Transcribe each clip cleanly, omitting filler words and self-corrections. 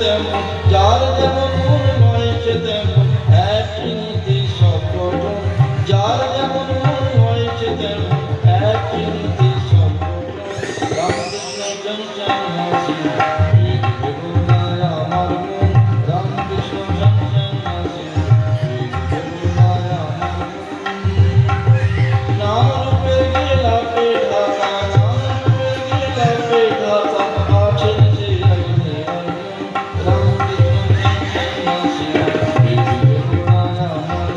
তেমন, যার যেমন মন হয়েছে তেমন একই নীতি সব গঠন, যার যেমন মন হয়েছে তেমন একই নীতি সব গঠন। রামকৃষ্ণ চঞ্চল হাসি বেদ বেহুলায় আমার মন, রামকৃষ্ণ চঞ্চল হাসি বেদ বেহুলায় আমার মন। নাম রূপে গেলাপে ঢাকা, নাম রূপে গেলাপে ঢাকা, আছেন যে আগুনে আগুন। রামকৃষ্ণ চঞ্চল হাসি বেদ বেহুলায় আমার মন।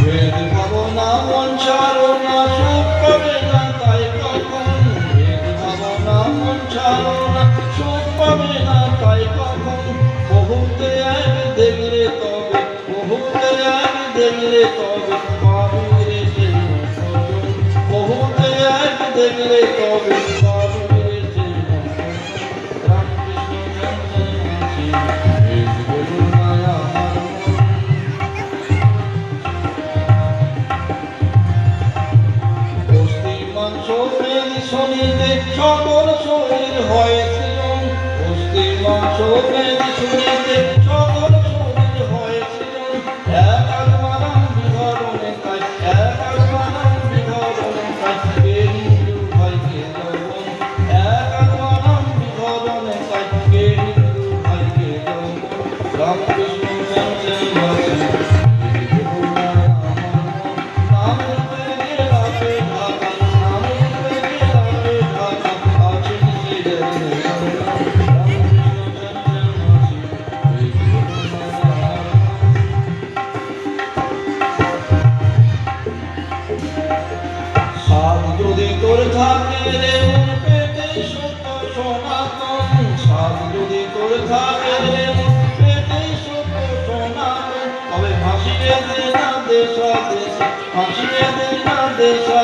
বেদ ভাবনা মন ছাড়ো না, সুখ পাবে না তাই কখন। বেদ ভাবনা মন ছাড়ো না, সুখ পাবে না তাই কখন। বহুতে এক দেখলে তবে, বহুতে এক দেখলে তবে পাবি রে সেই মনোরঞ্জন। বহুতে এক দেখলে তবে পাবি রে সেই মনোরঞ্জন। রামকৃষ্ণ চঞ্চল হাসি বেদ বেহুলায় আমার মন। শনিতে সকল শরীর হয় সৃজন, অস্থি মাংস মেদ শুনিতে সকল শরীর হয় সৃজন। এক আত্মারাম বিহরণে তাই, এক আত্মারাম বিহরণে তাই, কে হিন্দু ভাই কে যৌবন। এক আত্মারাম বিহরণে তাই, কে হিন্দু ভাই কে যৌবন। রামকৃষ্ণ চঞ্চল হাসি বেদ বেহুলায় আমার মন। নাম রূপে গেলাপে ঢাকা, নাম রূপে গেলাপে ঢাকা, আছেন যে আগুনে আগুন। রামকৃষ্ণ চঞ্চল হাসি বেদ বেহুলায় আমার মন। সাধ যদি তোর থাকে রে মন পেতে সত্য সনাতন, সাধ যদি তোর থাকে রে মন পেতে সত্য সনাতন, তবে ভাসিয়ে দে না দেশা দেশে, ভাসিয়ে দে না দেশা